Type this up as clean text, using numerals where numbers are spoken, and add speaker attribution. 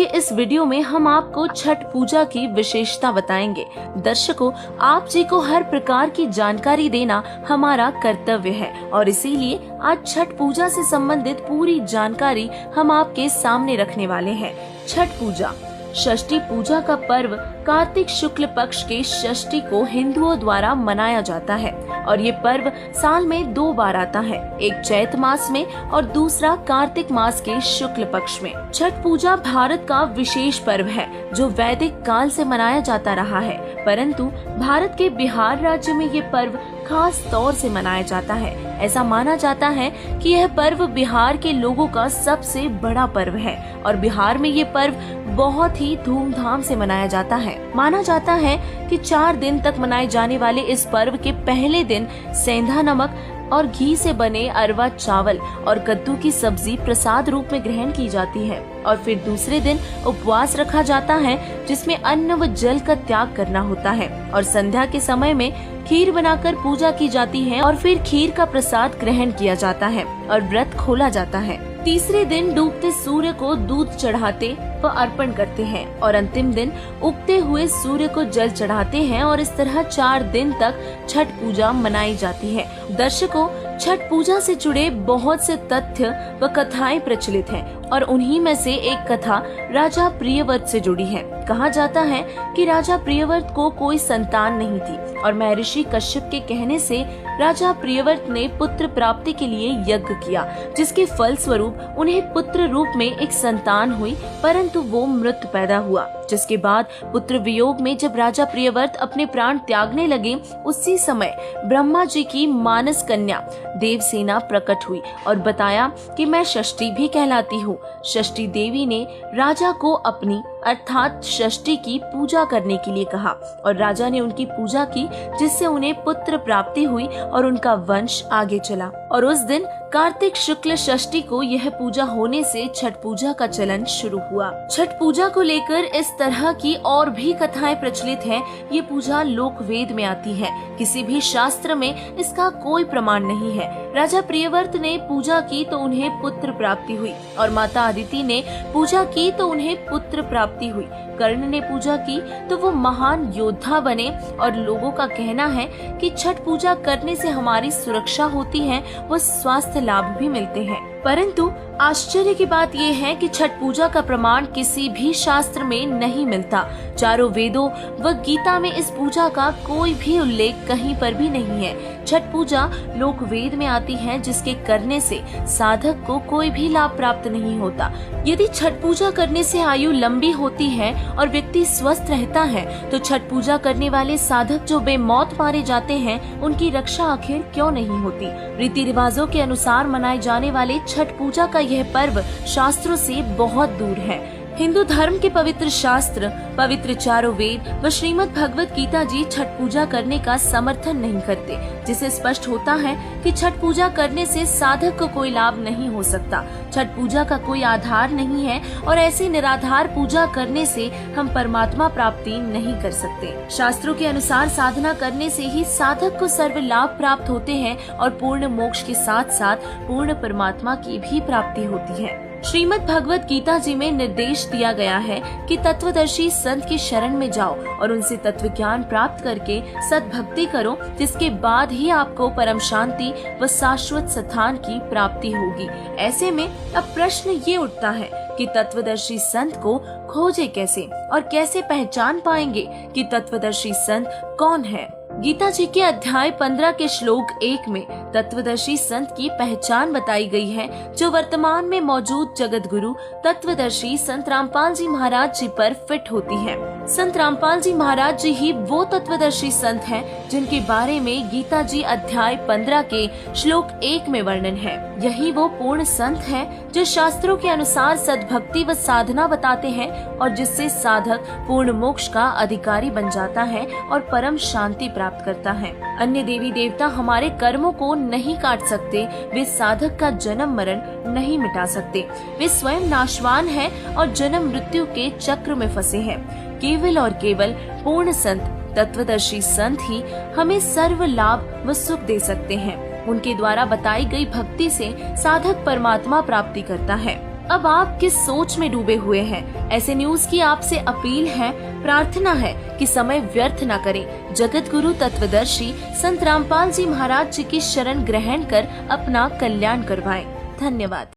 Speaker 1: के इस वीडियो में हम आपको छठ पूजा की विशेषता बताएंगे। दर्शकों, आप जी को हर प्रकार की जानकारी देना हमारा कर्तव्य है और इसीलिए आज छठ पूजा से संबंधित पूरी जानकारी हम आपके सामने रखने वाले हैं। छठ पूजा षष्ठी पूजा का पर्व कार्तिक शुक्ल पक्ष के षष्ठी को हिंदुओं द्वारा मनाया जाता है और ये पर्व साल में 2 बार आता है, एक चैत मास में और दूसरा कार्तिक मास के शुक्ल पक्ष में। छठ पूजा भारत का विशेष पर्व है जो वैदिक काल से मनाया जाता रहा है, परंतु भारत के बिहार राज्य में ये पर्व खास तौर से मनाया जाता है। ऐसा माना जाता है कि यह पर्व बिहार के लोगों का सबसे बड़ा पर्व है और बिहार में ये पर्व बहुत ही धूमधाम से मनाया जाता है। माना जाता है कि 4 दिन तक मनाए जाने वाले इस पर्व के पहले दिन सेंधा नमक और घी से बने अरवा चावल और कद्दू की सब्जी प्रसाद रूप में ग्रहण की जाती है और फिर दूसरे दिन उपवास रखा जाता है जिसमें अन्न व जल का त्याग करना होता है और संध्या के समय में खीर बनाकर पूजा की जाती है और फिर खीर का प्रसाद ग्रहण किया जाता है और व्रत खोला जाता है। तीसरे दिन डूबते सूर्य को दूध चढ़ाते व अर्पण करते हैं और अंतिम दिन उगते हुए सूर्य को जल चढ़ाते हैं और इस तरह 4 दिन तक छठ पूजा मनाई जाती है। दर्शकों, छठ पूजा से जुड़े बहुत से तथ्य व कथाएं प्रचलित हैं और उन्हीं में से एक कथा राजा प्रियव्रत से जुड़ी है। कहा जाता है कि राजा प्रियव्रत को कोई संतान नहीं थी और महर्षि कश्यप के कहने से राजा प्रियव्रत ने पुत्र प्राप्ति के लिए यज्ञ किया, जिसके फल स्वरूप उन्हें पुत्र रूप में एक संतान हुई, परंतु वो मृत पैदा हुआ। जिसके बाद पुत्र वियोग में जब राजा प्रियव्रत अपने प्राण त्यागने लगे, उसी समय ब्रह्मा जी की मानस कन्या देवसेना प्रकट हुई और बताया कि मैं षष्ठी भी कहलाती हूँ। षष्ठी देवी ने राजा को अपनी अर्थात षष्ठी की पूजा करने के लिए कहा और राजा ने उनकी पूजा की, जिससे उन्हें पुत्र प्राप्ति हुई और उनका वंश आगे चला। और उस दिन कार्तिक शुक्ल षष्ठी को यह पूजा होने से छठ पूजा का चलन शुरू हुआ। छठ पूजा को लेकर इस तरह की और भी कथाएं प्रचलित हैं। ये पूजा लोक वेद में आती है, किसी भी शास्त्र में इसका कोई प्रमाण नहीं है। राजा प्रियव्रत ने पूजा की तो उन्हें पुत्र प्राप्ति हुई और माता अदिति ने पूजा की तो उन्हें पुत्र प्राप्ति हुई। कर्ण ने पूजा की तो वो महान योद्धा बने और लोगों का कहना है कि छठ पूजा करने से हमारी सुरक्षा होती है व स्वास्थ्य लाभ भी मिलते हैं। परंतु आश्चर्य की बात यह है कि छठ पूजा का प्रमाण किसी भी शास्त्र में नहीं मिलता। चारों वेदों व गीता में इस पूजा का कोई भी उल्लेख कहीं पर भी नहीं है। छठ पूजा लोक वेद में आती है, जिसके करने से साधक को कोई भी लाभ प्राप्त नहीं होता। यदि छठ पूजा करने से आयु लंबी होती है और व्यक्ति स्वस्थ रहता है तो छठ पूजा करने वाले साधक जो बेमौत मारे जाते हैं, उनकी रक्षा आखिर क्यों नहीं होती। रीति रिवाजों के अनुसार मनाए जाने वाले छठ पूजा का यह पर्व शास्त्रों से बहुत दूर है। हिंदू धर्म के पवित्र शास्त्र, पवित्र चारों वेद व श्रीमद् भगवत गीता जी छठ पूजा करने का समर्थन नहीं करते, जिसे स्पष्ट होता है कि छठ पूजा करने से साधक को कोई लाभ नहीं हो सकता। छठ पूजा का कोई आधार नहीं है और ऐसी निराधार पूजा करने से हम परमात्मा प्राप्ति नहीं कर सकते। शास्त्रों के अनुसार साधना करने से ही साधक को सर्व लाभ प्राप्त होते हैं और पूर्ण मोक्ष के साथ साथ पूर्ण परमात्मा की भी प्राप्ति होती है। श्रीमद् भगवत गीता जी में निर्देश दिया गया है कि तत्वदर्शी संत की शरण में जाओ और उनसे तत्व ज्ञान प्राप्त करके सद्भक्ति करो, जिसके बाद ही आपको परम शांति व शाश्वत स्थान की प्राप्ति होगी। ऐसे में अब प्रश्न ये उठता है कि तत्वदर्शी संत को खोजे कैसे और कैसे पहचान पाएंगे कि तत्वदर्शी संत कौन है। गीता जी के अध्याय 15 के श्लोक 1 में तत्वदर्शी संत की पहचान बताई गई है, जो वर्तमान में मौजूद जगत गुरु तत्वदर्शी संत रामपाल जी महाराज जी पर फिट होती है। संत रामपाल जी महाराज जी ही वो तत्वदर्शी संत हैं जिनके बारे में गीता जी अध्याय 15 के श्लोक 1 में वर्णन है। यही वो पूर्ण संत है जो शास्त्रों के अनुसार सद्भक्ति व साधना बताते हैं और जिससे साधक पूर्ण मोक्ष का अधिकारी बन जाता है और परम शांति प्राप्त करता है। अन्य देवी देवता हमारे कर्मों को नहीं काट सकते, वे साधक का जन्म मरण नहीं मिटा सकते। वे स्वयं नाशवान हैं और जन्म मृत्यु के चक्र में फंसे हैं। केवल और केवल पूर्ण संत, तत्वदर्शी संत ही हमें सर्व लाभ व सुख दे सकते हैं। उनके द्वारा बताई गई भक्ति से साधक परमात्मा प्राप्ति करता है। अब आप किस सोच में डूबे हुए हैं? ऐसे न्यूज की आपसे अपील है, प्रार्थना है कि समय व्यर्थ न करें। जगत गुरु तत्वदर्शी संत रामपाल जी महाराज जी की शरण ग्रहण कर अपना कल्याण करवाएं। धन्यवाद।